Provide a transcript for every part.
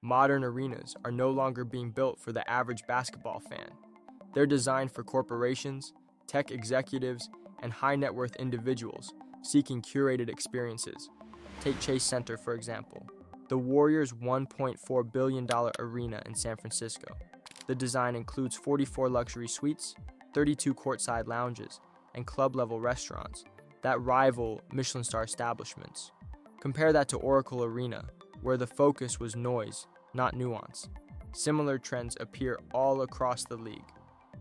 Modern arenas are no longer being built for the average basketball fan. They're designed for corporations, tech executives, and high-net-worth individuals seeking curated experiences. Take Chase Center, for example, the Warriors' $1.4 billion arena in San Francisco. The design includes 44 luxury suites, 32 courtside lounges, and club-level restaurants that rival Michelin star establishments. Compare that to Oracle Arena, where the focus was noise, not nuance. Similar trends appear all across the league.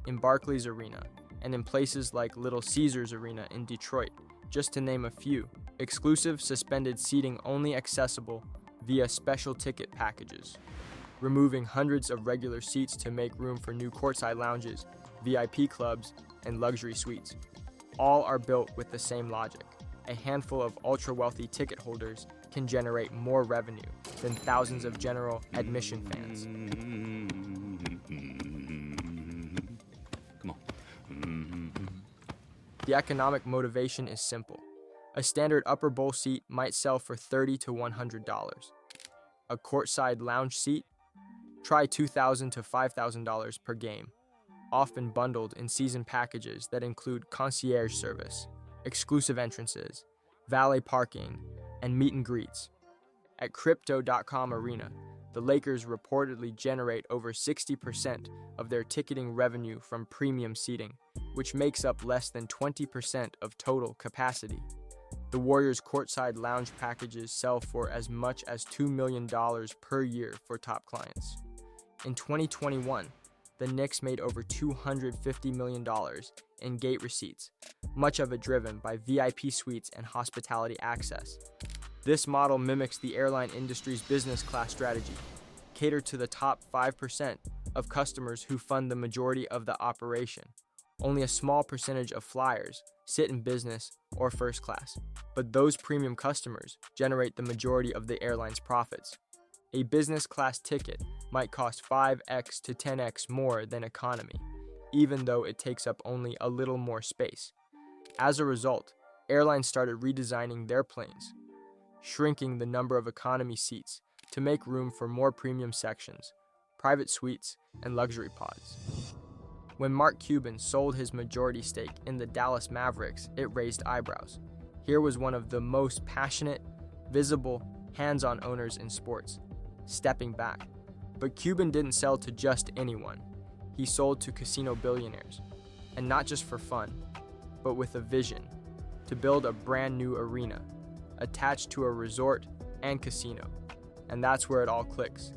In Barclays Arena, and in places like Little Caesars Arena in Detroit, just to name a few. Exclusive suspended seating only accessible via special ticket packages, removing hundreds of regular seats to make room for new courtside lounges, VIP clubs, and luxury suites. All are built with the same logic. A handful of ultra-wealthy ticket holders can generate more revenue than thousands of general admission fans. Come on. The economic motivation is simple. A standard upper bowl seat might sell for $30 to $100. A courtside lounge seat? Try $2,000 to $5,000 per game, often bundled in season packages that include concierge service, exclusive entrances, valet parking, and meet and greets. At Crypto.com Arena, the Lakers reportedly generate over 60% of their ticketing revenue from premium seating, which makes up less than 20% of total capacity. The Warriors' courtside lounge packages sell for as much as $2 million per year for top clients. In 2021, the Knicks made over $250 million in gate receipts, much of it driven by VIP suites and hospitality access. This model mimics the airline industry's business class strategy, cater to the top 5% of customers who fund the majority of the operation. Only a small percentage of flyers sit in business or first class, but those premium customers generate the majority of the airline's profits. A business class ticket might cost 5x to 10x more than economy, even though it takes up only a little more space. As a result, airlines started redesigning their planes, shrinking the number of economy seats to make room for more premium sections, private suites, and luxury pods. When Mark Cuban sold his majority stake in the Dallas Mavericks, it raised eyebrows. Here was one of the most passionate, visible, hands-on owners in sports, stepping back. But Cuban didn't sell to just anyone. He sold to casino billionaires, and not just for fun, but with a vision to build a brand new arena attached to a resort and casino. And that's where it all clicks.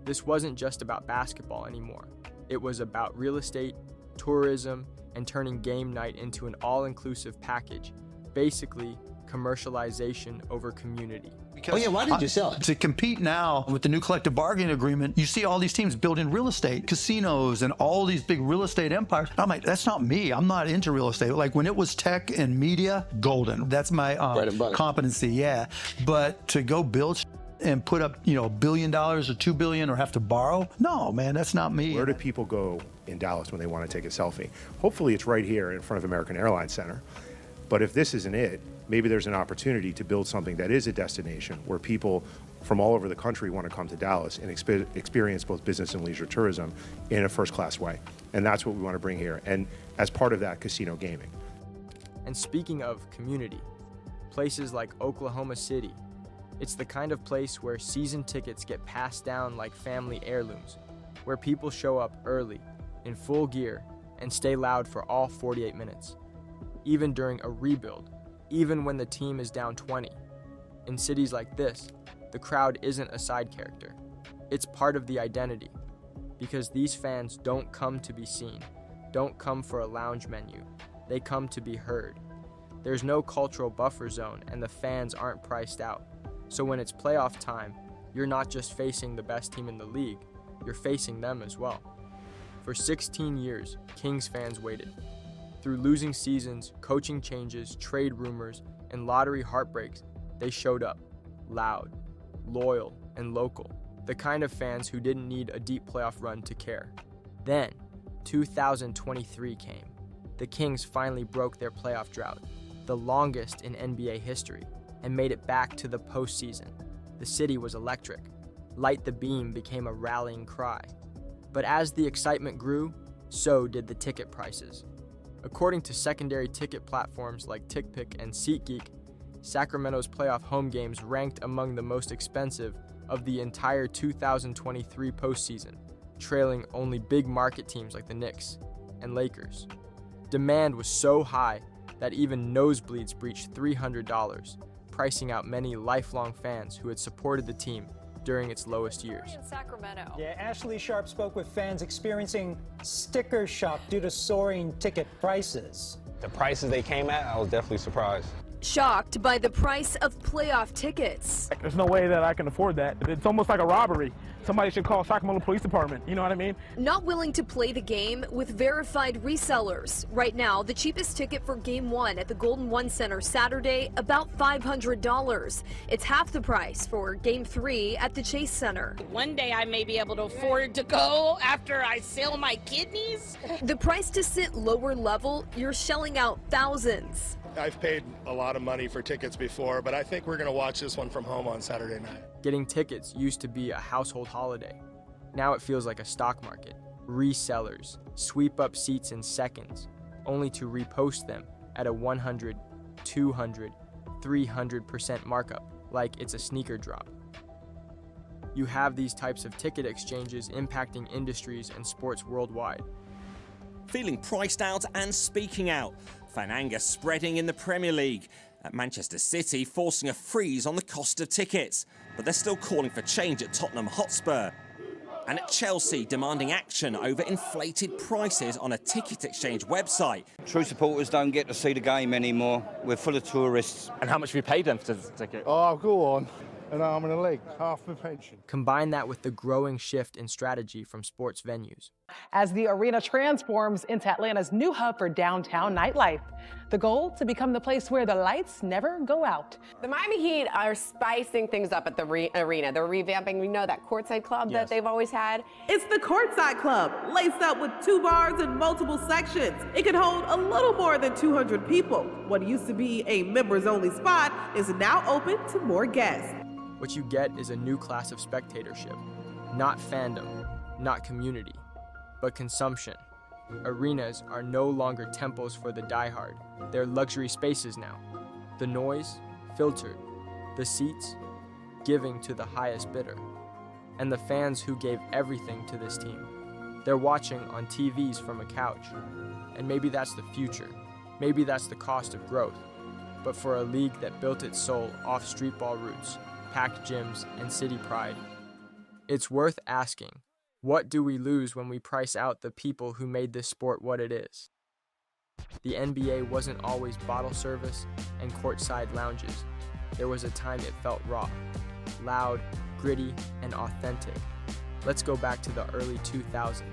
This wasn't just about basketball anymore. It was about real estate, tourism, and turning game night into an all-inclusive package, basically commercialization over community. Why did you sell it? To compete now with the new collective bargaining agreement, you see all these teams building real estate, casinos, and all these big real estate empires. I'm like, that's not me. I'm not into real estate. Like when it was tech and media, golden. That's my competency, yeah. But to go build and put up, $1 billion or $2 billion or have to borrow? No, man, that's not me. Where do people go in Dallas when they want to take a selfie? Hopefully it's right here in front of American Airlines Center. But if this isn't it, maybe there's an opportunity to build something that is a destination where people from all over the country want to come to Dallas and experience both business and leisure tourism in a first-class way. And that's what we want to bring here. And as part of that, casino gaming. And speaking of community, places like Oklahoma City, it's the kind of place where season tickets get passed down like family heirlooms, where people show up early, in full gear, and stay loud for all 48 minutes. Even during a rebuild, even when the team is down 20. In cities like this, the crowd isn't a side character. It's part of the identity, because these fans don't come to be seen, don't come for a lounge menu, they come to be heard. There's no cultural buffer zone and the fans aren't priced out. So when it's playoff time, you're not just facing the best team in the league, you're facing them as well. For 16 years, Kings fans waited. Through losing seasons, coaching changes, trade rumors, and lottery heartbreaks, they showed up, loud, loyal, and local. The kind of fans who didn't need a deep playoff run to care. Then, 2023 came. The Kings finally broke their playoff drought, the longest in NBA history, and made it back to the postseason. The city was electric. Light the Beam became a rallying cry. But as the excitement grew, so did the ticket prices. According to secondary ticket platforms like TickPick and SeatGeek, Sacramento's playoff home games ranked among the most expensive of the entire 2023 postseason, trailing only big market teams like the Knicks and Lakers. Demand was so high that even nosebleeds breached $300, pricing out many lifelong fans who had supported the team during its lowest years. In Sacramento. Yeah, Ashley Sharp spoke with fans experiencing sticker shock due to soaring ticket prices. The prices they came at, I was definitely surprised. Shocked by the price of playoff tickets. There's no way that I can afford that. It's almost like a robbery. Somebody should call Sacramento Police Department, you know what I mean? Not willing to play the game with verified resellers. Right now, the cheapest ticket for Game 1 at the Golden One Center Saturday, about $500. It's half the price for Game 3 at the Chase Center. One day I may be able to afford to go after I sell my kidneys. The price to sit lower level, you're shelling out thousands. I've paid a lot of money for tickets before, but I think we're going to watch this one from home on Saturday night. Getting tickets used to be a household holiday. Now it feels like a stock market. Resellers sweep up seats in seconds, only to repost them at a 100, 200, 300% markup, like it's a sneaker drop. You have these types of ticket exchanges impacting industries and sports worldwide. Feeling priced out and speaking out. Fan anger spreading in the Premier League. At Manchester City forcing a freeze on the cost of tickets. But they're still calling for change at Tottenham Hotspur. And at Chelsea demanding action over inflated prices on a ticket exchange website. True supporters don't get to see the game anymore. We're full of tourists. And how much have you paid them for the ticket? Oh, go on. An arm and a leg, half my pension. Combine that with the growing shift in strategy from sports venues. As the arena transforms into Atlanta's new hub for downtown nightlife. The goal, to become the place where the lights never go out. The Miami Heat are spicing things up at the arena. They're revamping, we know, that courtside club that they've always had. It's the courtside club, laced up with 2 bars and multiple sections. It can hold a little more than 200 people. What used to be a members-only spot is now open to more guests. What you get is a new class of spectatorship. Not fandom, not community, but consumption. Arenas are no longer temples for the diehard. They're luxury spaces now. The noise, filtered. The seats, giving to the highest bidder. And the fans who gave everything to this team. They're watching on TVs from a couch. And maybe that's the future. Maybe that's the cost of growth. But for a league that built its soul off street ball roots, packed gyms, and city pride, it's worth asking, what do we lose when we price out the people who made this sport what it is? The NBA wasn't always bottle service and courtside lounges. There was a time it felt raw, loud, gritty, and authentic. Let's go back to the early 2000s.